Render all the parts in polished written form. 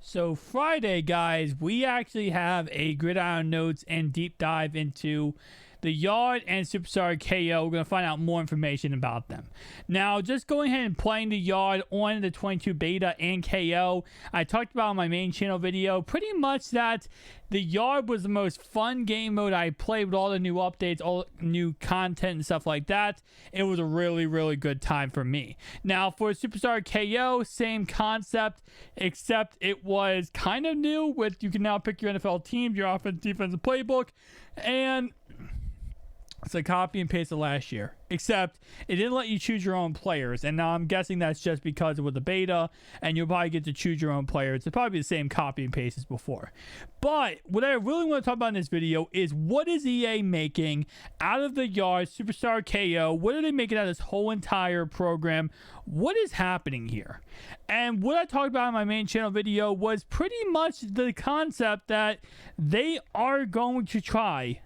So Friday, guys, we actually have a Gridiron Notes and deep dive into the Yard and Superstar KO. We're going to find out more information about them. Now, just going ahead and playing the Yard on the 22 beta and KO. I talked about in my main channel video pretty much that the Yard was the most fun game mode I played with all the new updates, all new content and stuff like that. It was a really, really good time for me. Now, for Superstar KO, same concept, except it was kind of new with you can now pick your NFL team, your offense, defensive playbook, and it's a copy and paste of last year, except it didn't let you choose your own players. And now I'm guessing that's just because it was a beta and you'll probably get to choose your own players. It's probably the same copy and paste as before. But what I really want to talk about in this video is what is EA making out of the Yard Superstar KO? What are they making out of this whole entire program? What is happening here? And what I talked about in my main channel video was pretty much the concept that they are going to try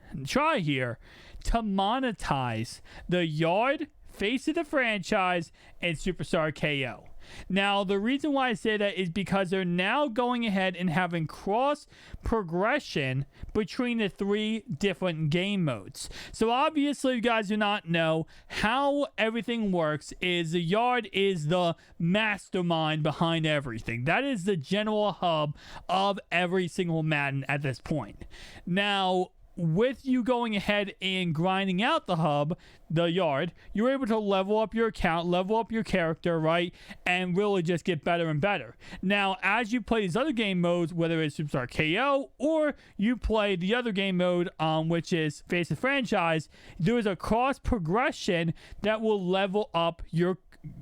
here to monetize the Yard, face of the franchise, and Superstar KO. Now, the reason why I say that is because they're now going ahead and having cross progression between the three different game modes. So obviously, you guys do not know how everything works. Is the Yard is the mastermind behind everything. That is the general hub of every single Madden at this point. Now, with you going ahead and grinding out the hub, the Yard, you're able to level up your account, level up your character, right? And really just get better and better. Now, as you play these other game modes, whether it's Superstar KO or you play the other game mode, which is Face the Franchise, there is a cross progression that will level up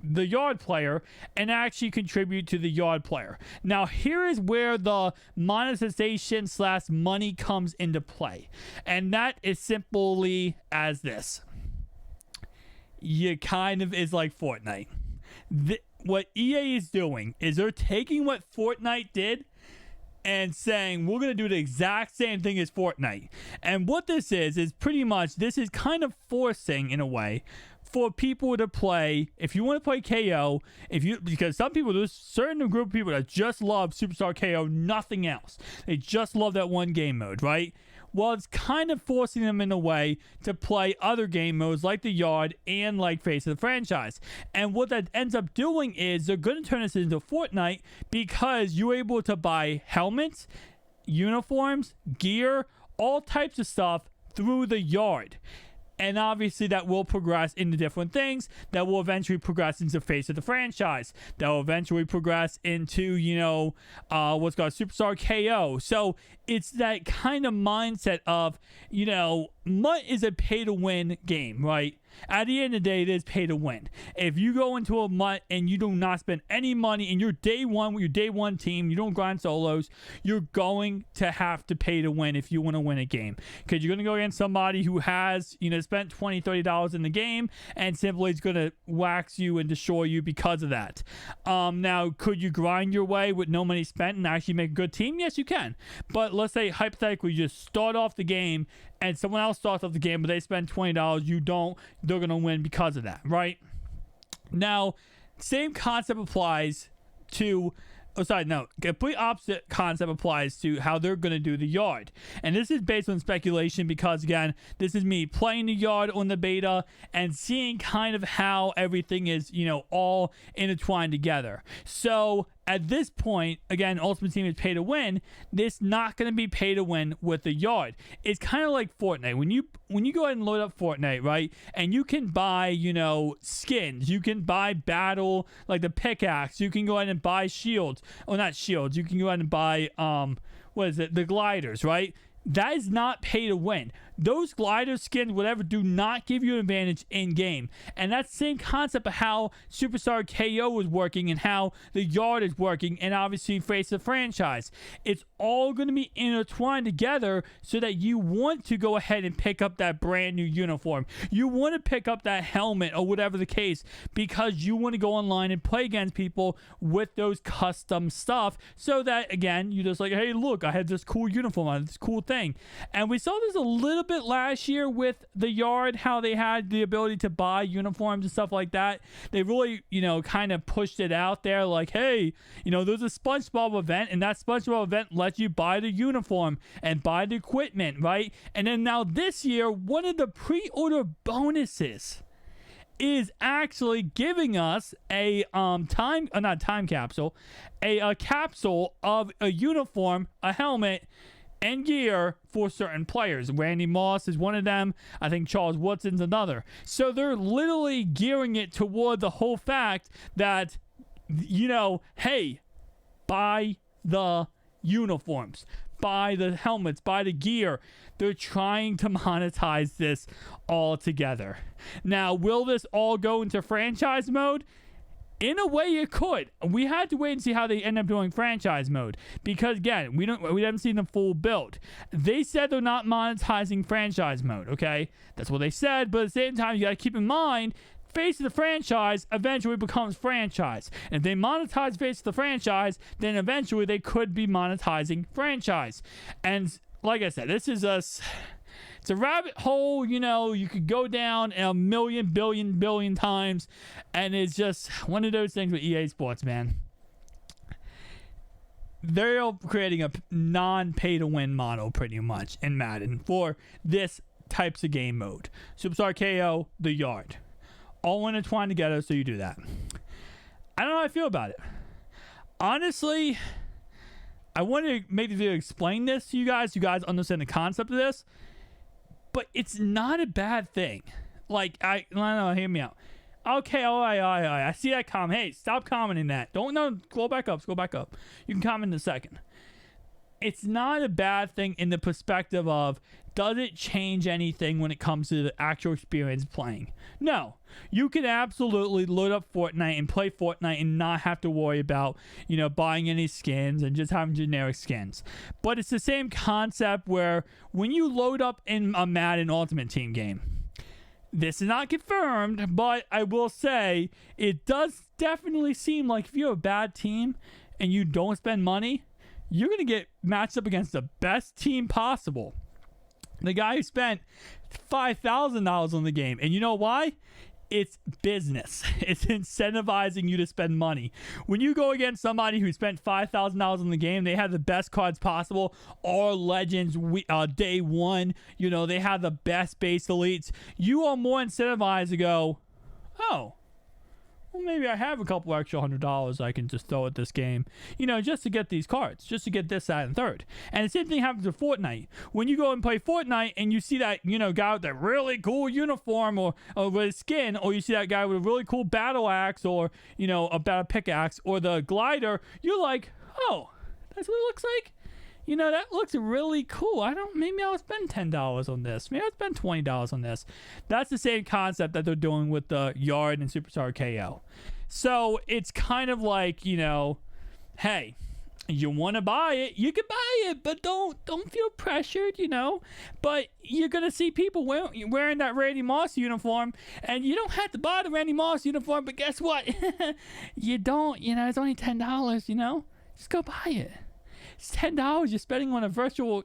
the Yard player and actually contribute to the Yard player. Now, here is where the monetization / money comes into play. And that is simply as this. You kind of is like Fortnite. What EA is doing is they're taking what Fortnite did and saying, we're going to do the exact same thing as Fortnite. And what this is pretty much, this is kind of forcing, in a way, for people to play, if you want to play KO, because some people, there's a certain group of people that just love Superstar KO, nothing else. They just love that one game mode, right? Well, it's kind of forcing them in a way to play other game modes like the Yard and like Face of the Franchise. And what that ends up doing is they're going to turn this into Fortnite because you're able to buy helmets, uniforms, gear, all types of stuff through the Yard. And obviously that will progress into different things. That will eventually progress into Face of the Franchise. That will eventually progress into, what's called Superstar KO. So it's that kind of mindset of, MUT is a pay-to-win game, right? At the end of the day, it is pay to win. If you go into a MUT and you do not spend any money in your day one with your day one team, you don't grind solos, you're going to have to pay to win if you want to win a game. Because you're going to go against somebody who has, spent $20, $30 in the game and simply is going to wax you and destroy you because of that. Now, could you grind your way with no money spent and actually make a good team? Yes, you can. But let's say, hypothetically, you just start off the game and someone else starts off the game, but they spend $20, you don't, they're going to win because of that, right? Now, same concept applies to, complete opposite concept applies to how they're going to do the Yard. And this is based on speculation because, again, this is me playing the Yard on the beta and seeing kind of how everything is, all intertwined together. So, at this point, again, Ultimate Team is pay to win. This not going to be pay to win with the Yard. It's kind of like Fortnite. When you go ahead and load up Fortnite, right, and you can buy, skins. You can buy battle, like the pickaxe. You can go ahead and buy shields. Oh, not shields. You can go ahead and buy, the gliders, right? That is not pay to win. Those glider skins, whatever, do not give you an advantage in game. And that's the same concept of how Superstar KO is working and how the Yard is working, and obviously Face the Franchise. It's all going to be intertwined together so that you want to go ahead and pick up that brand new uniform. You want to pick up that helmet or whatever the case because you want to go online and play against people with those custom stuff so that, again, you just like, hey, look, I had this cool uniform on, this cool thing. And we saw this a little little bit last year with the Yard, how they had the ability to buy uniforms and stuff like that. They really, kind of pushed it out there like, hey, there's a SpongeBob event, and that SpongeBob event lets you buy the uniform and buy the equipment, right? And then now this year, one of the pre-order bonuses is actually giving us a capsule of a uniform, a helmet, and gear for certain players. Randy Moss is one of them. I think Charles Woodson's another. So they're literally gearing it toward the whole fact that, hey, buy the uniforms, buy the helmets, buy the gear. They're trying to monetize this all together. Now, will this all go into franchise mode? In a way, it could. We had to wait and see how they end up doing franchise mode, because again, we haven't seen the full build. They said they're not monetizing franchise mode. Okay, that's what they said. But at the same time, you got to keep in mind, face of the franchise eventually becomes franchise. And if they monetize face of the franchise, then eventually they could be monetizing franchise. And like I said, this is it's a rabbit hole, you could go down a million, billion times, and it's just one of those things with EA Sports, man. They're creating a non-pay-to-win model, pretty much, in Madden for this types of game mode. Superstar KO, the Yard. All intertwined together, so you do that. I don't know how I feel about it. Honestly, I wanted to maybe explain this to you guys. You guys understand the concept of this. But it's not a bad thing. Like, I don't know, hear me out. Okay, all right. I see that comment. Hey, stop commenting that. Scroll back up. You can comment in a second. It's not a bad thing in the perspective of, does it change anything when it comes to the actual experience playing? No. You can absolutely load up Fortnite and play Fortnite and not have to worry about, buying any skins and just having generic skins. But it's the same concept where when you load up in a Madden Ultimate Team game, this is not confirmed, but I will say it does definitely seem like if you're a bad team and you don't spend money, you're going to get matched up against the best team possible. The guy who spent $5,000 on the game. And you know why? It's business. It's incentivizing you to spend money. When you go against somebody who spent $5,000 on the game, they have the best cards possible, all legends, day one. They have the best base elites. You are more incentivized to go, oh, well, maybe I have a couple extra $100 I can just throw at this game, just to get these cards, just to get this, that, and third. And the same thing happens with Fortnite. When you go and play Fortnite and you see that, guy with that really cool uniform or with a skin, or you see that guy with a really cool battle axe or, a battle pickaxe or the glider, you're like, oh, that's what it looks like? That looks really cool. Maybe I'll spend $10 on this. Maybe I'll spend $20 on this. That's the same concept that they're doing with the Yard and Superstar KO. So it's kind of like, hey, you want to buy it, you can buy it, but don't feel pressured, But you're going to see people wearing that Randy Moss uniform, and you don't have to buy the Randy Moss uniform, but guess what? You don't, it's only $10, Just go buy it. It's $10 you're spending on a virtual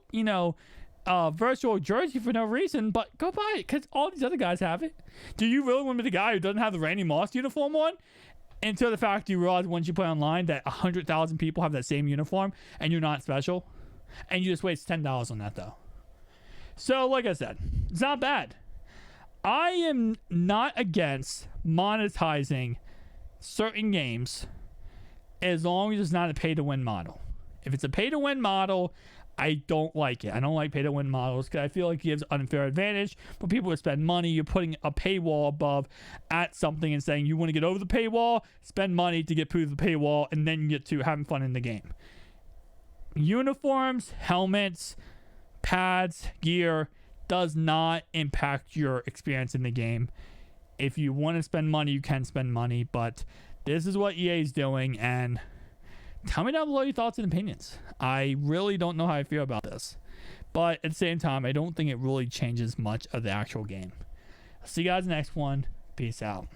jersey for no reason, but go buy it because all these other guys have it. Do you really want to be the guy who doesn't have the Randy Moss uniform on? Until the fact you realize once you play online that 100,000 people have that same uniform and you're not special, and you just waste $10 on that though. So like I said, it's not bad. I am not against monetizing certain games as long as it's not a pay-to-win model. If it's a pay-to-win model, I don't like it. I don't like pay-to-win models because I feel like it gives unfair advantage for people to spend money. You're putting a paywall above at something and saying you want to get over the paywall, spend money to get through the paywall, and then you get to having fun in the game. Uniforms, helmets, pads, gear does not impact your experience in the game. If you want to spend money, you can spend money, but this is what EA is doing, and tell me down below your thoughts and opinions. I really don't know how I feel about this. But at the same time, I don't think it really changes much of the actual game. I'll see you guys in the next one. Peace out.